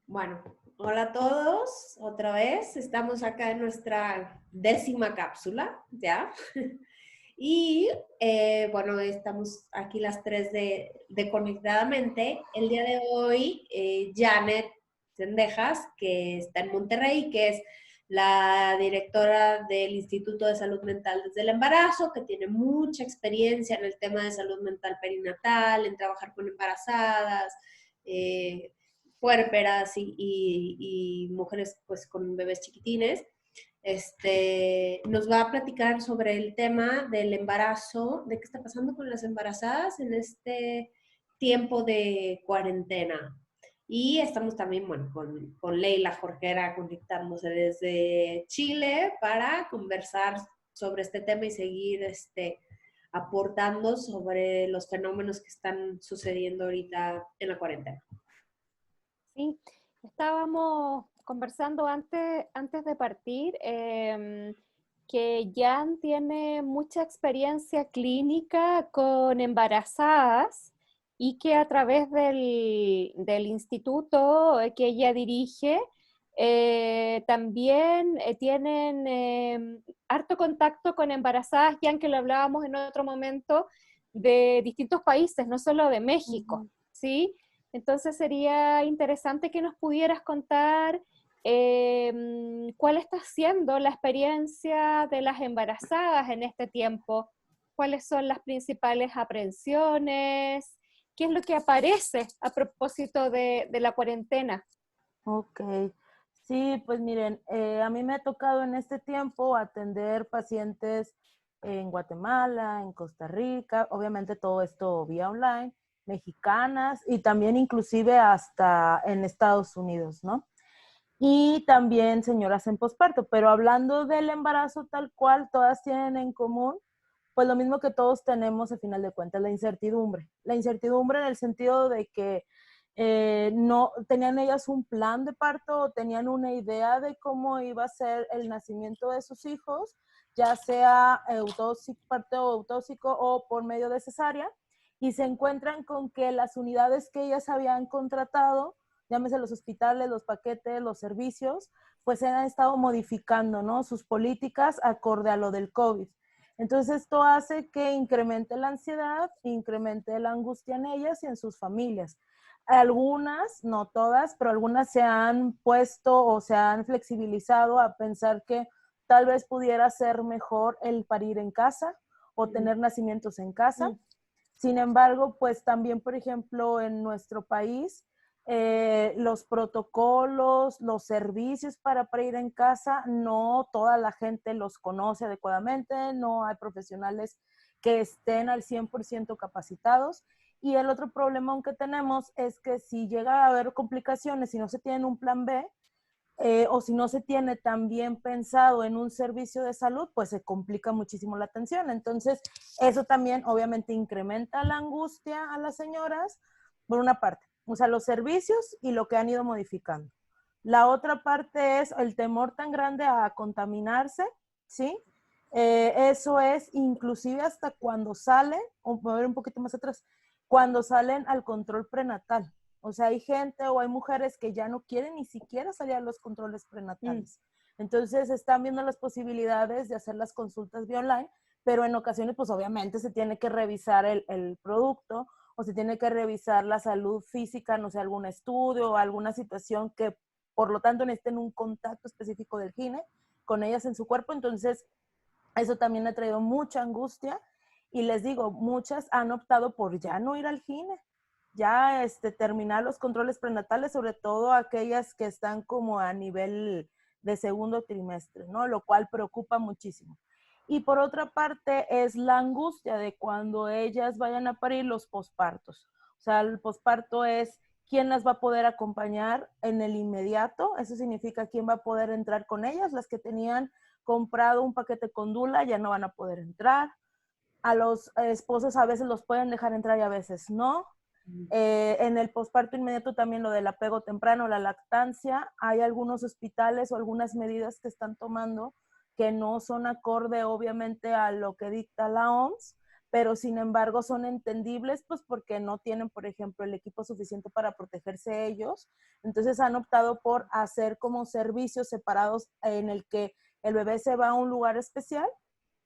Bueno, hola a todos, otra vez. Estamos acá en nuestra 10ª cápsula, ¿ya? Y bueno, estamos aquí las tres de Conectadamente. El día de hoy, Janet Sendejas, que está en Monterrey, que es la directora del Instituto de Salud Mental desde el Embarazo, que tiene mucha experiencia en el tema de salud mental perinatal, en trabajar con embarazadas, puérperas y mujeres pues con bebés chiquitines. Nos va a platicar sobre el tema del embarazo, de qué está pasando con las embarazadas en este tiempo de cuarentena. Y estamos también, bueno, con Leila Jorquera conectándose desde Chile para conversar sobre este tema y seguir aportando sobre los fenómenos que están sucediendo ahorita en la cuarentena. Sí, estábamos conversando antes de partir que Jan tiene mucha experiencia clínica con embarazadas y que a través del instituto que ella dirige también tienen harto contacto con embarazadas, Jan, que lo hablábamos en otro momento, de distintos países, no solo de México, ¿sí? Entonces sería interesante que nos pudieras contar cuál está siendo la experiencia de las embarazadas en este tiempo, cuáles son las principales aprensiones, qué es lo que aparece a propósito de la cuarentena. Ok, sí, pues miren, a mí me ha tocado en este tiempo atender pacientes en Guatemala, en Costa Rica, obviamente todo esto vía online, mexicanas y también inclusive hasta en Estados Unidos, ¿no? Y también señoras en posparto, pero hablando del embarazo tal cual, todas tienen en común, pues lo mismo que todos tenemos al final de cuentas, la incertidumbre. La incertidumbre en el sentido de que no tenían ellas un plan de parto o tenían una idea de cómo iba a ser el nacimiento de sus hijos, ya sea parto autóxico o por medio de cesárea, y se encuentran con que las unidades que ellas habían contratado, llámese los hospitales, los paquetes, los servicios, pues se han estado modificando, ¿no? Sus políticas acorde a lo del COVID. Entonces esto hace que incremente la ansiedad, incremente la angustia en ellas y en sus familias. Algunas, no todas, pero algunas se han puesto o se han flexibilizado a pensar que tal vez pudiera ser mejor el parir en casa o tener nacimientos en casa. Sin embargo, pues también, por ejemplo, en nuestro país, los protocolos, los servicios para parir en casa, no toda la gente los conoce adecuadamente, no hay profesionales que estén al 100% capacitados. Y el otro problema que tenemos es que si llega a haber complicaciones, si no se tiene un plan B, o si no se tiene también pensado en un servicio de salud, pues se complica muchísimo la atención. Entonces, eso también obviamente incrementa la angustia a las señoras, por una parte, o sea, los servicios y lo que han ido modificando. La otra parte es el temor tan grande a contaminarse, ¿sí? Eso es inclusive hasta cuando salen, o voy a ver un poquito más atrás, cuando salen al control prenatal. O sea, hay gente o hay mujeres que ya no quieren ni siquiera salir a los controles prenatales. Entonces, están viendo las posibilidades de hacer las consultas vía online, pero en ocasiones, pues obviamente se tiene que revisar el producto o se tiene que revisar la salud física, no sé, algún estudio o alguna situación que, por lo tanto, necesiten un contacto específico del gine con ellas en su cuerpo. Entonces, eso también ha traído mucha angustia y les digo, muchas han optado por ya no ir al gine, ya terminar los controles prenatales, sobre todo aquellas que están como a nivel de segundo trimestre, ¿no? Lo cual preocupa muchísimo. Y por otra parte es la angustia de cuando ellas vayan a parir los pospartos. O sea, el posparto es quién las va a poder acompañar en el inmediato, eso significa quién va a poder entrar con ellas, las que tenían comprado un paquete con dula ya no van a poder entrar, a los esposos a veces los pueden dejar entrar y a veces no. En el posparto inmediato también lo del apego temprano, la lactancia, hay algunos hospitales o algunas medidas que están tomando que no son acorde obviamente a lo que dicta la OMS, pero sin embargo son entendibles pues porque no tienen, por ejemplo, el equipo suficiente para protegerse ellos. Entonces han optado por hacer como servicios separados en el que el bebé se va a un lugar especial,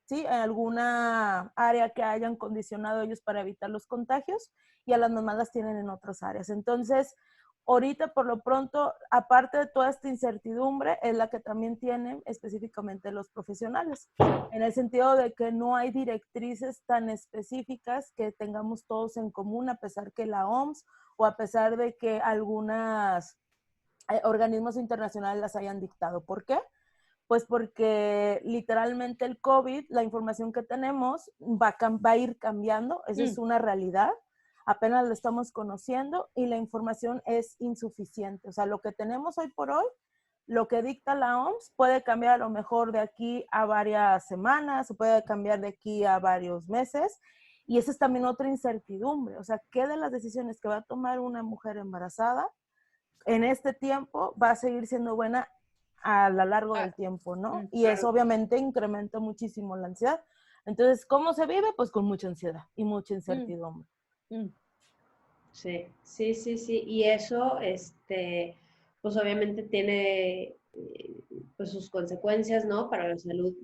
¿sí? En alguna área que hayan condicionado ellos para evitar los contagios, y a las mamás las tienen en otras áreas. Entonces, ahorita por lo pronto, aparte de toda esta incertidumbre, es la que también tienen específicamente los profesionales, en el sentido de que no hay directrices tan específicas que tengamos todos en común, a pesar que la OMS o a pesar de que algunos organismos internacionales las hayan dictado. ¿Por qué? Pues porque literalmente el COVID, la información que tenemos va a ir cambiando, esa es una realidad, apenas lo estamos conociendo y la información es insuficiente. O sea, lo que tenemos hoy por hoy, lo que dicta la OMS puede cambiar a lo mejor de aquí a varias semanas, o puede cambiar de aquí a varios meses, y esa es también otra incertidumbre. O sea, ¿qué de las decisiones que va a tomar una mujer embarazada en este tiempo va a seguir siendo buena a lo largo del tiempo, ¿no? Y eso obviamente incrementa muchísimo la ansiedad. Entonces, ¿cómo se vive? Pues con mucha ansiedad y mucha incertidumbre. Sí, sí, sí, sí. Y eso, pues obviamente tiene pues sus consecuencias, ¿no? Para la salud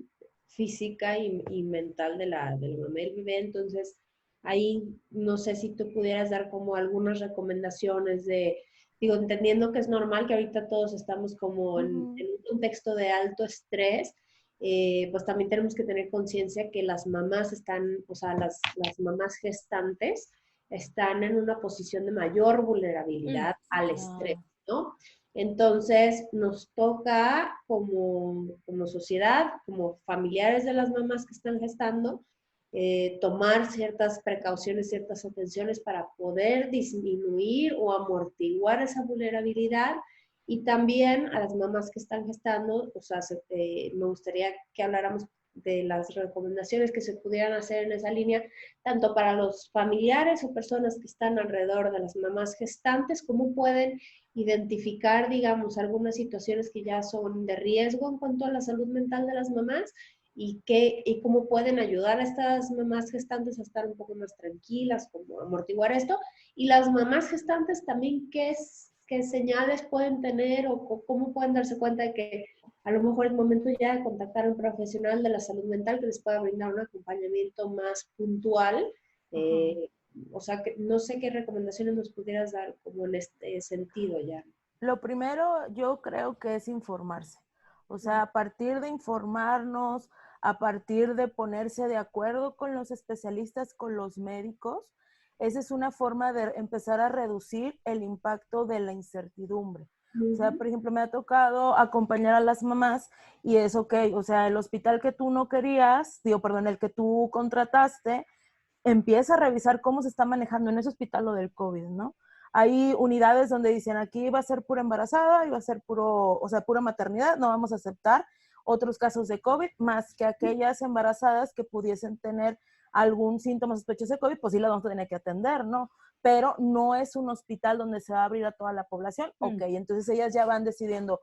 física y mental de la mamá y el bebé. Entonces, ahí no sé si tú pudieras dar como algunas recomendaciones digo, entendiendo que es normal que ahorita todos estamos como en un contexto de alto estrés, pues también tenemos que tener conciencia que las mamás están, o sea, las mamás gestantes, están en una posición de mayor vulnerabilidad al estrés, ¿no? Entonces, nos toca como sociedad, como familiares de las mamás que están gestando, tomar ciertas precauciones, ciertas atenciones para poder disminuir o amortiguar esa vulnerabilidad. Y también a las mamás que están gestando, o sea, me gustaría que habláramos de las recomendaciones que se pudieran hacer en esa línea, tanto para los familiares o personas que están alrededor de las mamás gestantes, cómo pueden identificar, digamos, algunas situaciones que ya son de riesgo en cuanto a la salud mental de las mamás y cómo pueden ayudar a estas mamás gestantes a estar un poco más tranquilas, como amortiguar esto. Y las mamás gestantes también, qué señales pueden tener o cómo pueden darse cuenta de que a lo mejor es momento ya de contactar a un profesional de la salud mental que les pueda brindar un acompañamiento más puntual. O sea, que no sé qué recomendaciones nos pudieras dar como en este sentido ya. Lo primero yo creo que es informarse. O sea, a partir de informarnos, a partir de ponerse de acuerdo con los especialistas, con los médicos, esa es una forma de empezar a reducir el impacto de la incertidumbre. O sea, por ejemplo, me ha tocado acompañar a las mamás y es ok, o sea, el hospital que tú no querías, el que tú contrataste, empieza a revisar cómo se está manejando en ese hospital lo del COVID, ¿no? Hay unidades donde dicen aquí va a ser pura embarazada, iba a ser pura maternidad, no vamos a aceptar otros casos de COVID, más que aquellas embarazadas que pudiesen tener algún síntoma sospechoso de COVID, pues sí las vamos a tener que atender, ¿no? Pero no es un hospital donde se va a abrir a toda la población. Ok, entonces ellas ya van decidiendo,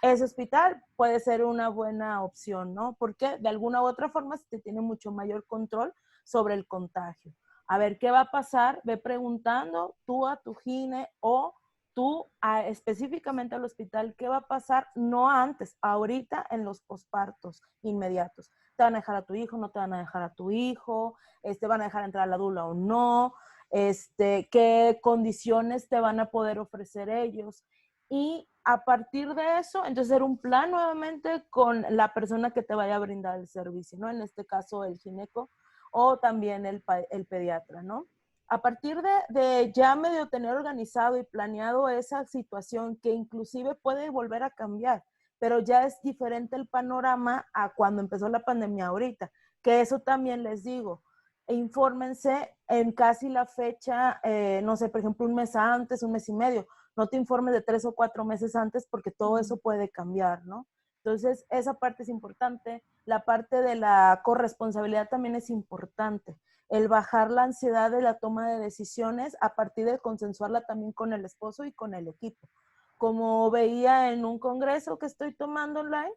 ese hospital puede ser una buena opción, ¿no? Porque de alguna u otra forma se tiene mucho mayor control sobre el contagio. A ver, ¿qué va a pasar? Ve preguntando tú a tu gine o tú específicamente al hospital, ¿qué va a pasar? No antes, ahorita en los pospartos inmediatos. ¿Te van a dejar a tu hijo? ¿No te van a dejar a tu hijo? ¿Van a dejar entrar a la dula o no? ¿Qué condiciones te van a poder ofrecer ellos? Y a partir de eso, entonces hacer un plan nuevamente con la persona que te vaya a brindar el servicio, ¿no? En este caso el gineco o también el pediatra, ¿no? A partir de ya medio tener organizado y planeado esa situación que inclusive puede volver a cambiar, pero ya es diferente el panorama a cuando empezó la pandemia ahorita, que eso también les digo, infórmense en casi la fecha, no sé, por ejemplo, un mes antes, un mes y medio, no te informes de 3 o 4 meses antes porque todo eso puede cambiar, ¿no? Entonces, esa parte es importante. La parte de la corresponsabilidad también es importante. El bajar la ansiedad de la toma de decisiones a partir de consensuarla también con el esposo y con el equipo. Como veía en un congreso que estoy tomando online,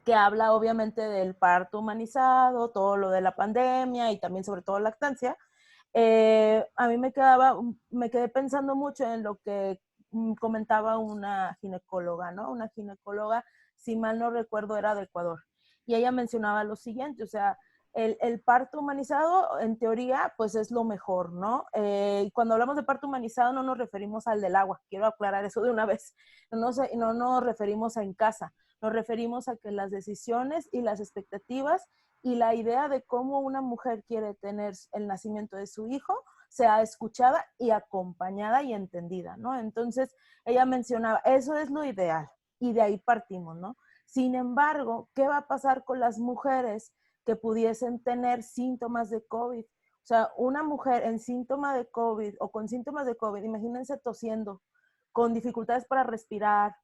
que habla obviamente del parto humanizado, todo lo de la pandemia y también sobre todo lactancia. A mí me quedé pensando mucho en lo que comentaba una ginecóloga, ¿no? Una ginecóloga, si mal no recuerdo, era de Ecuador. Y ella mencionaba lo siguiente, o sea, el parto humanizado, en teoría, pues es lo mejor, ¿no? Y cuando hablamos de parto humanizado no nos referimos al del agua, quiero aclarar eso de una vez. No nos referimos a en casa, nos referimos a que las decisiones y las expectativas y la idea de cómo una mujer quiere tener el nacimiento de su hijo sea escuchada y acompañada y entendida, ¿no? Entonces, ella mencionaba, eso es lo ideal y de ahí partimos, ¿no? Sin embargo, ¿qué va a pasar con las mujeres que pudiesen tener síntomas de COVID? O sea, una mujer en síntoma de COVID o con síntomas de COVID, imagínense tosiendo, con dificultades para respirar,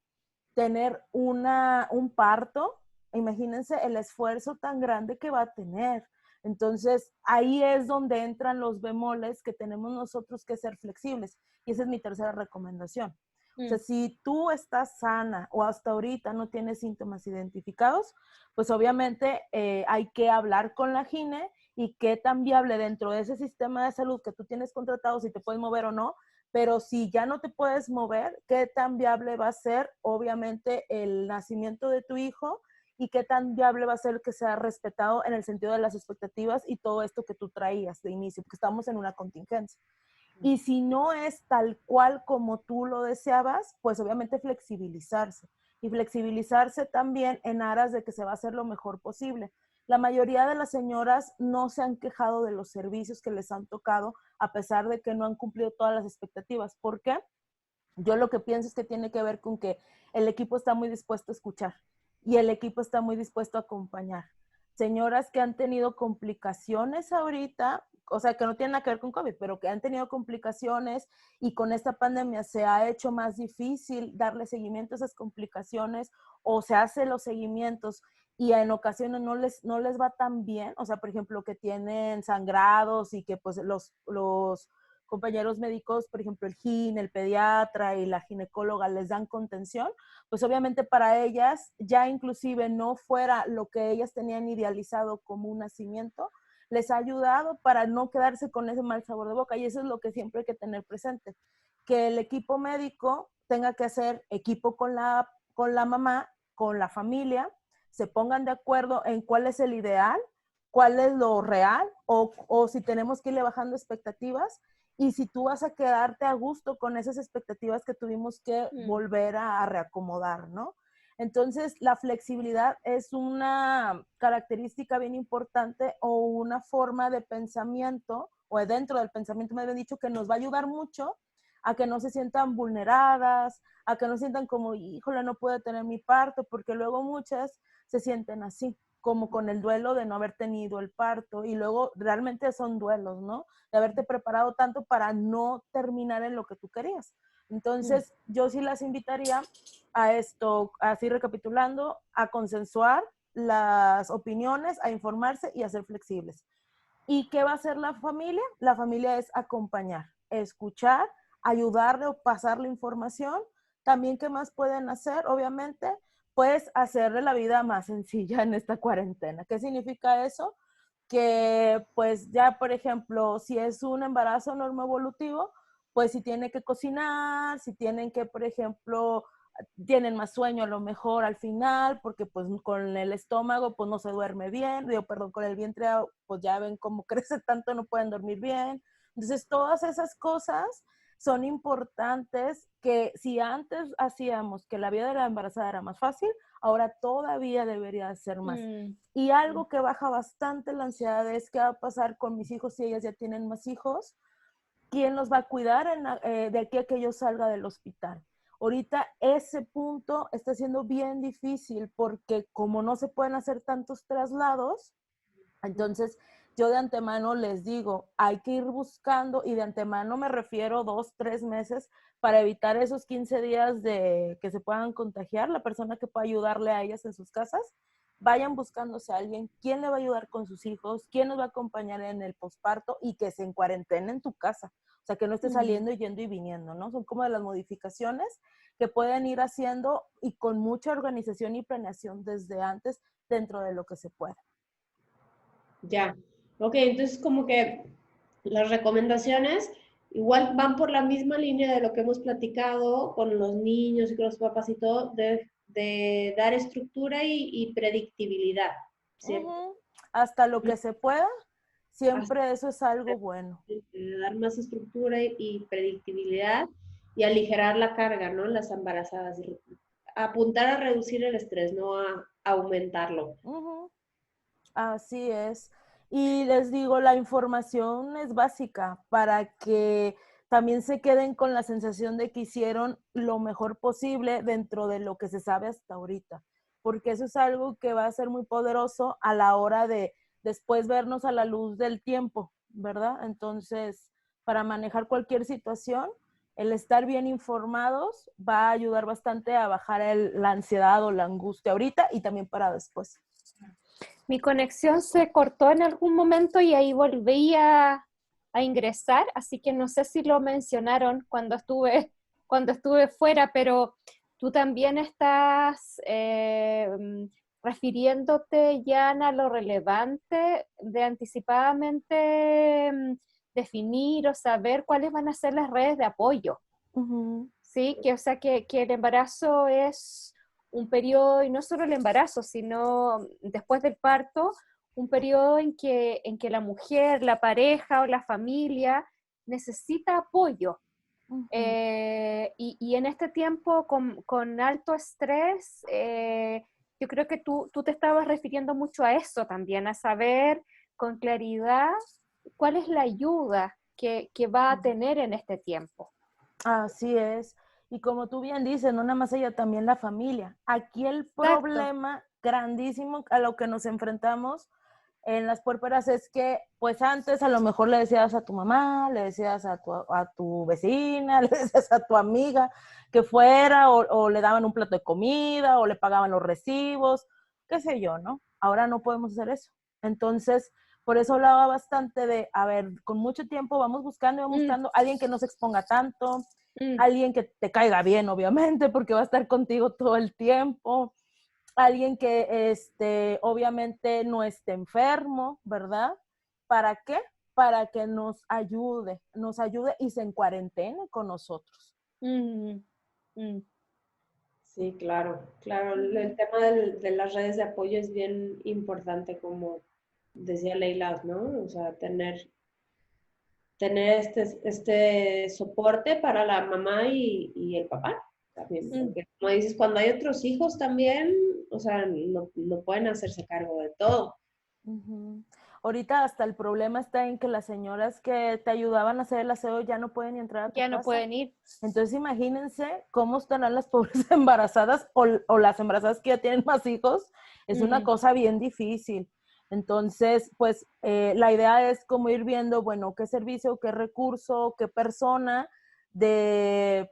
tener un parto, imagínense el esfuerzo tan grande que va a tener. Entonces, ahí es donde entran los bemoles que tenemos nosotros que ser flexibles. Y esa es mi tercera recomendación. O sea, si tú estás sana o hasta ahorita no tienes síntomas identificados, pues obviamente hay que hablar con la gine y qué tan viable dentro de ese sistema de salud que tú tienes contratado, si te puedes mover o no, pero si ya no te puedes mover, ¿qué tan viable va a ser, obviamente, el nacimiento de tu hijo y qué tan viable va a ser que sea respetado en el sentido de las expectativas y todo esto que tú traías de inicio, porque estamos en una contingencia? Y si no es tal cual como tú lo deseabas, pues obviamente flexibilizarse. Y flexibilizarse también en aras de que se va a hacer lo mejor posible. La mayoría de las señoras no se han quejado de los servicios que les han tocado, a pesar de que no han cumplido todas las expectativas. ¿Por qué? Yo lo que pienso es que tiene que ver con que el equipo está muy dispuesto a escuchar y el equipo está muy dispuesto a acompañar. Señoras que han tenido complicaciones ahorita, o sea, que no tienen nada que ver con COVID, pero que han tenido complicaciones y con esta pandemia se ha hecho más difícil darle seguimiento a esas complicaciones o se hace los seguimientos y en ocasiones no les va tan bien, o sea, por ejemplo, que tienen sangrados y que pues los compañeros médicos, por ejemplo, el GIN, el pediatra y la ginecóloga les dan contención, pues obviamente para ellas ya inclusive no fuera lo que ellas tenían idealizado como un nacimiento, les ha ayudado para no quedarse con ese mal sabor de boca. Y eso es lo que siempre hay que tener presente, que el equipo médico tenga que hacer equipo con la mamá, con la familia, se pongan de acuerdo en cuál es el ideal, cuál es lo real o si tenemos que irle bajando expectativas y si tú vas a quedarte a gusto con esas expectativas que tuvimos que volver a reacomodar, ¿no? Entonces, la flexibilidad es una característica bien importante o una forma de pensamiento, o dentro del pensamiento me habían dicho, que nos va a ayudar mucho a que no se sientan vulneradas, a que no sientan como, híjole, no puedo tener mi parto, porque luego muchas se sienten así, como con el duelo de no haber tenido el parto, y luego realmente son duelos, ¿no? De haberte preparado tanto para no terminar en lo que tú querías. Entonces, yo sí las invitaría a esto, así recapitulando, a consensuar las opiniones, a informarse y a ser flexibles. ¿Y qué va a hacer la familia? La familia es acompañar, escuchar, ayudarle o pasarle información. También, ¿qué más pueden hacer? Obviamente, pues hacerle la vida más sencilla en esta cuarentena. ¿Qué significa eso? Que pues ya, por ejemplo, si es un embarazo normoevolutivo, pues si tiene que cocinar, si tienen que, por ejemplo, tienen más sueño a lo mejor al final, porque pues con el estómago pues no se duerme bien, perdón, con el vientre pues ya ven cómo crece tanto, no pueden dormir bien. Entonces todas esas cosas son importantes que si antes hacíamos que la vida de la embarazada era más fácil, ahora todavía debería ser más. Y algo que baja bastante la ansiedad es qué va a pasar con mis hijos si ellas ya tienen más hijos, quién los va a cuidar de aquí a que yo salga del hospital. Ahorita ese punto está siendo bien difícil porque como no se pueden hacer tantos traslados, entonces yo de antemano les digo, hay que ir buscando, y de antemano me refiero 2, 3 meses para evitar esos 15 días de que se puedan contagiar, la persona que pueda ayudarle a ellas en sus casas, vayan buscándose a alguien, quién le va a ayudar con sus hijos, quién nos va a acompañar en el posparto y que se encuarentene en tu casa. O sea, que no esté saliendo, yendo y viniendo, ¿no? Son como de las modificaciones que pueden ir haciendo y con mucha organización y planeación desde antes dentro de lo que se pueda. Ya. Ok, entonces como que las recomendaciones igual van por la misma línea de lo que hemos platicado con los niños y con los papás y todo, de dar estructura y predictibilidad. Siempre. Hasta lo que se pueda, siempre Hasta eso es algo bueno. dar más estructura y predictibilidad y aligerar la carga, ¿no? Las embarazadas. Apuntar a reducir el estrés, no a aumentarlo. Así es. Y les digo, la información es básica para que también se queden con la sensación de que hicieron lo mejor posible dentro de lo que se sabe hasta ahorita, porque eso es algo que va a ser muy poderoso a la hora de después vernos a la luz del tiempo, ¿verdad? Entonces, para manejar cualquier situación, el estar bien informados va a ayudar bastante a bajar la ansiedad o la angustia ahorita y también para después. Mi conexión se cortó en algún momento y ahí volví a ingresar, así que no sé si lo mencionaron cuando estuve fuera, pero tú también estás refiriéndote, Jan, a lo relevante de anticipadamente definir o saber cuáles van a ser las redes de apoyo. Sí, que o sea que el embarazo es un periodo, y no solo el embarazo, sino después del parto, un periodo en que la mujer, la pareja o la familia necesita apoyo. Y en este tiempo con alto estrés, yo creo que tú te estabas refiriendo mucho a eso también, a saber con claridad cuál es la ayuda que va a tener en este tiempo. Así es. Y como tú bien dices, no nada más ella, también la familia. Aquí el problema grandísimo a lo que nos enfrentamos en las puérperas es que, pues antes a lo mejor le decías a tu mamá, le decías a tu vecina, le decías a tu amiga que fuera o le daban un plato de comida o le pagaban los recibos, qué sé yo, ¿no? Ahora no podemos hacer eso. Entonces, por eso hablaba bastante de, a ver, con mucho tiempo vamos buscando alguien que no se exponga tanto, alguien que te caiga bien, obviamente, porque va a estar contigo todo el tiempo, alguien que obviamente no esté enfermo, ¿verdad? ¿Para qué? Para que nos ayude y se encuarentene con nosotros. Sí, claro, claro. El tema de las redes de apoyo es bien importante, como decía Leila, ¿no? O sea, tener este soporte para la mamá y el papá también. Porque como dices, cuando hay otros hijos también, o sea, no pueden hacerse cargo de todo. Ahorita hasta el problema está en que las señoras que te ayudaban a hacer el aseo ya no pueden ni entrar a tu casa. Ya no pueden ir. Entonces imagínense cómo estarán las pobres embarazadas o las embarazadas que ya tienen más hijos. Es una cosa bien difícil. Entonces, pues la idea es como ir viendo, bueno, qué servicio, qué recurso, qué persona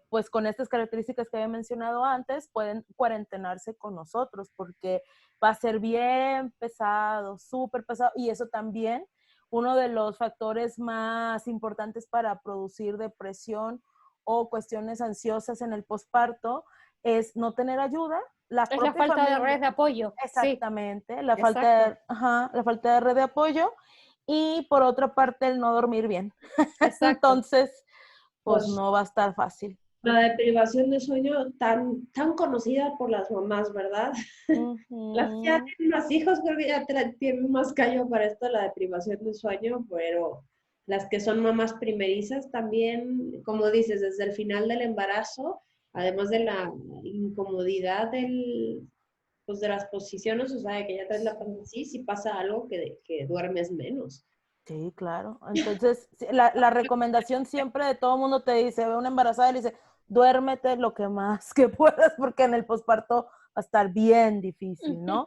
pues con estas características que había mencionado antes, pueden cuarentenarse con nosotros, porque va a ser bien pesado, súper pesado, y eso también, uno de los factores más importantes para producir depresión o cuestiones ansiosas en el posparto es no tener ayuda. Es la falta de redes de apoyo. Exactamente, la falta de red de apoyo y por otra parte el no dormir bien. Entonces, pues no va a estar fácil. La deprivación de sueño tan conocida por las mamás, ¿verdad? Las que ya tienen más hijos creo que ya tienen más callo para esto, la deprivación de sueño, pero las que son mamás primerizas también, como dices, desde el final del embarazo, además de la incomodidad pues de las posiciones, o sea, de que ya traes la panza así, si pasa algo que duermes menos. Sí, claro. Entonces, la recomendación siempre de todo mundo te dice, ve una embarazada y le dice, duérmete lo que más que puedas, porque en el posparto va a estar bien difícil, ¿no?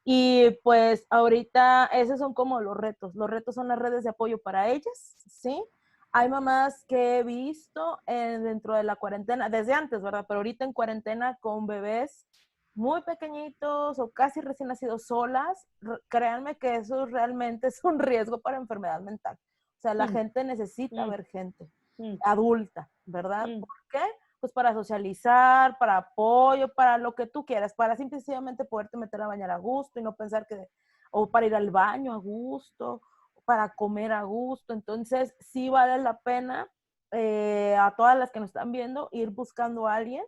Y pues ahorita esos son como los retos. Los retos son las redes de apoyo para ellas, ¿sí? Hay mamás que he visto dentro de la cuarentena, desde antes, ¿verdad? Pero ahorita en cuarentena con bebés muy pequeñitos o casi recién nacidos solas, créanme que eso realmente es un riesgo para enfermedad mental. O sea, la Mm, gente necesita mm, ver gente mm, adulta, ¿verdad? mm. ¿Por qué? Pues para socializar, para apoyo, para lo que tú quieras, para simplemente poderte meter a bañar a gusto y no pensar que, o para ir al baño a gusto, para comer a gusto. Entonces, sí vale la pena a todas las que nos están viendo ir buscando a alguien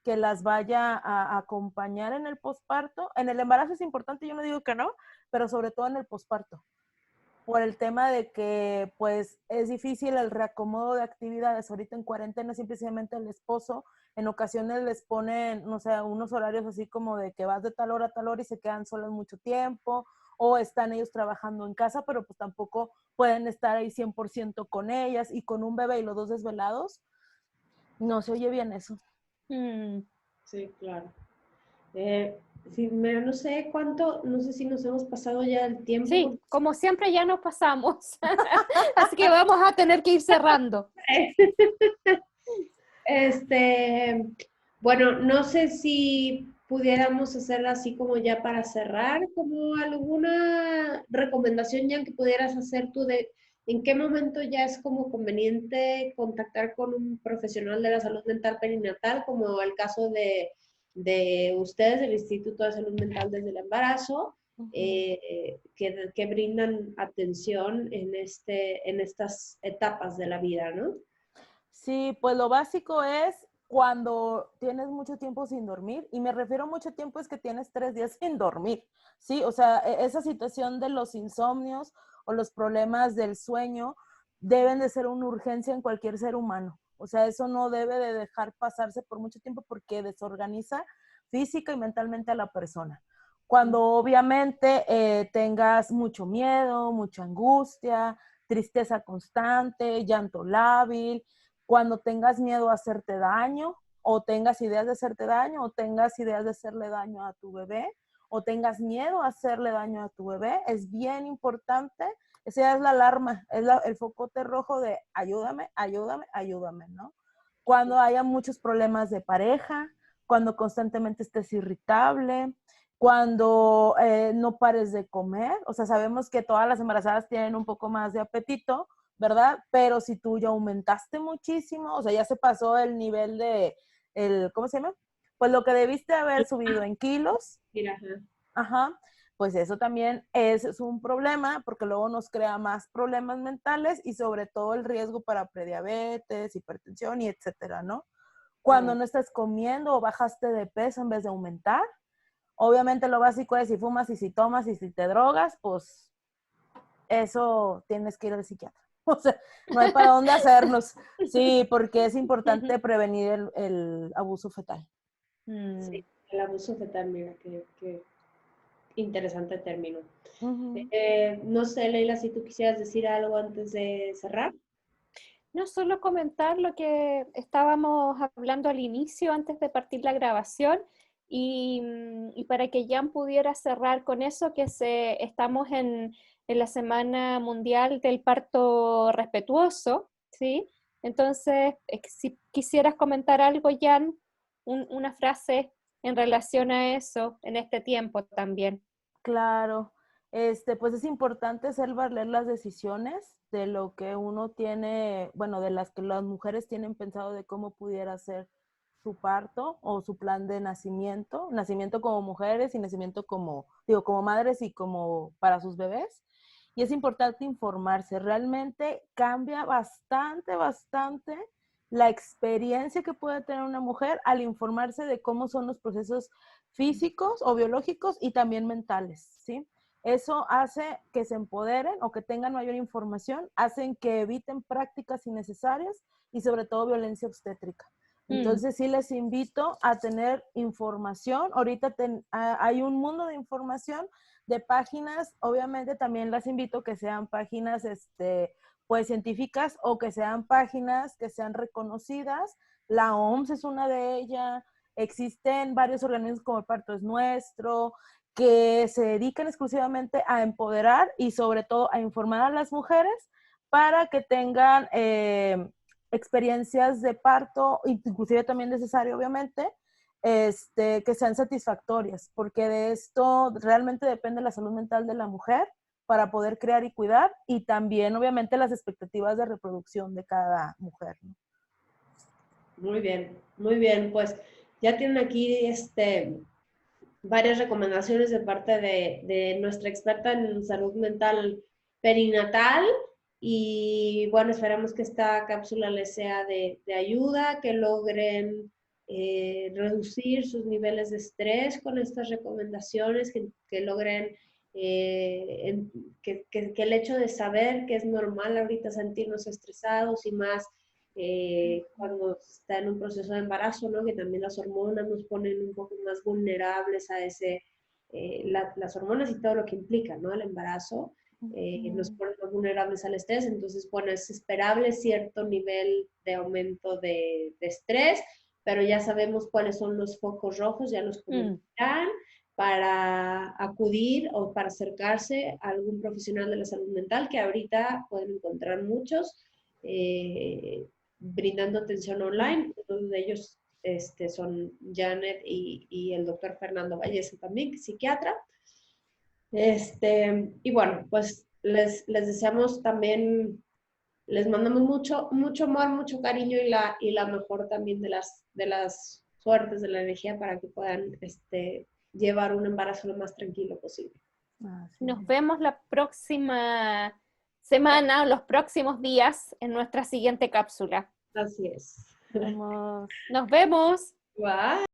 que las vaya a acompañar en el posparto. En el embarazo es importante, yo no digo que no, pero sobre todo en el posparto, por el tema de que pues es difícil el reacomodo de actividades. Ahorita en cuarentena simplemente el esposo en ocasiones les ponen, no sé, unos horarios así como de que vas de tal hora a tal hora y se quedan solos mucho tiempo, o están ellos trabajando en casa, pero pues tampoco pueden estar ahí 100% con ellas, y con un bebé y los dos desvelados, no se oye bien eso. Mm. Sí, claro. Sí, mira, no sé cuánto, no sé si nos hemos pasado ya el tiempo. Sí, como siempre ya nos pasamos. Así que vamos a tener que ir cerrando. Este, bueno, no sé si pudiéramos hacer así como ya para cerrar, como alguna recomendación ya que pudieras hacer tú de en qué momento ya es como conveniente contactar con un profesional de la salud mental perinatal, como el caso de ustedes, del Instituto de Salud Mental desde el Embarazo, que brindan atención en estas etapas de la vida, ¿no? Sí, pues lo básico es cuando tienes mucho tiempo sin dormir, y me refiero a mucho tiempo es que tienes 3 días sin dormir, ¿sí? O sea, esa situación de los insomnios o los problemas del sueño deben de ser una urgencia en cualquier ser humano. O sea, eso no debe de dejar pasarse por mucho tiempo porque desorganiza física y mentalmente a la persona. Cuando obviamente tengas mucho miedo, mucha angustia, tristeza constante, llanto lábil, cuando tengas miedo a hacerte daño, o tengas ideas de hacerte daño, o tengas ideas de hacerle daño a tu bebé, o tengas miedo a hacerle daño a tu bebé, es bien importante. Esa es la alarma, es el focote rojo de ayúdame, ayúdame, ayúdame, ¿no? Cuando haya muchos problemas de pareja, cuando constantemente estés irritable, cuando no pares de comer. O sea, sabemos que todas las embarazadas tienen un poco más de apetito, ¿verdad? Pero si tú ya aumentaste muchísimo, o sea, ya se pasó el nivel de, ¿cómo se llama? Pues lo que debiste haber subido en kilos, Mira, ajá. ajá, pues eso también es un problema, porque luego nos crea más problemas mentales y sobre todo el riesgo para prediabetes, hipertensión y etcétera, ¿no? Cuando no estás comiendo o bajaste de peso en vez de aumentar. Obviamente lo básico es si fumas y si tomas y si te drogas, pues eso tienes que ir al psiquiatra. O sea, no hay para dónde hacernos. Sí, porque es importante prevenir el abuso fetal. Mm. Sí, el abuso fetal, mira, qué interesante término. Ujú. No sé, Leila, si tú quisieras decir algo antes de cerrar. No solo comentar lo que estábamos hablando al inicio, antes de partir la grabación, y para que Jan pudiera cerrar con eso, que estamos en la Semana Mundial del Parto Respetuoso, ¿sí? Entonces, si quisieras comentar algo, Jan, una frase en relación a eso, en este tiempo también. Claro, pues es importante hacer valer las decisiones de lo que uno tiene, bueno, de las que las mujeres tienen pensado de cómo pudiera ser su parto o su plan de nacimiento como mujeres y nacimiento como, digo, como madres y como para sus bebés. Y es importante informarse, realmente cambia bastante, bastante la experiencia que puede tener una mujer al informarse de cómo son los procesos físicos o biológicos y también mentales, ¿sí? Eso hace que se empoderen o que tengan mayor información, hacen que eviten prácticas innecesarias y sobre todo violencia obstétrica. Mm, Entonces sí les invito a tener información. Ahorita hay un mundo de información de páginas, obviamente también las invito a que sean páginas pues científicas, o que sean páginas que sean reconocidas. La OMS es una de ellas. Existen varios organismos como el Parto es Nuestro, que se dedican exclusivamente a empoderar y sobre todo a informar a las mujeres para que tengan experiencias de parto, inclusive también de cesárea, obviamente, que sean satisfactorias, porque de esto realmente depende la salud mental de la mujer para poder crear y cuidar, y también obviamente las expectativas de reproducción de cada mujer, ¿no? Muy bien, pues ya tienen aquí varias recomendaciones de parte de nuestra experta en salud mental perinatal. Y bueno, esperamos que esta cápsula les sea de ayuda, que logren reducir sus niveles de estrés con estas recomendaciones, que logren que el hecho de saber que es normal ahorita sentirnos estresados y más cuando está en un proceso de embarazo, ¿no? Que también las hormonas nos ponen un poco más vulnerables a las hormonas y todo lo que implica, ¿no? El embarazo nos ponen más vulnerables al estrés, entonces, bueno, es esperable cierto nivel de aumento de estrés, pero ya sabemos cuáles son los focos rojos, ya los comentarán, para acudir o para acercarse a algún profesional de la salud mental, que ahorita pueden encontrar muchos, brindando atención online. Uno de ellos son Janet y el doctor Fernando Vallese también, que es psiquiatra. Y bueno, pues les deseamos también, les mandamos mucho amor, mucho cariño y la mejor también de las suertes, de la energía para que puedan llevar un embarazo lo más tranquilo posible. Nos vemos la próxima semana o los próximos días en nuestra siguiente cápsula. Así es. Vamos. Nos vemos. Bye.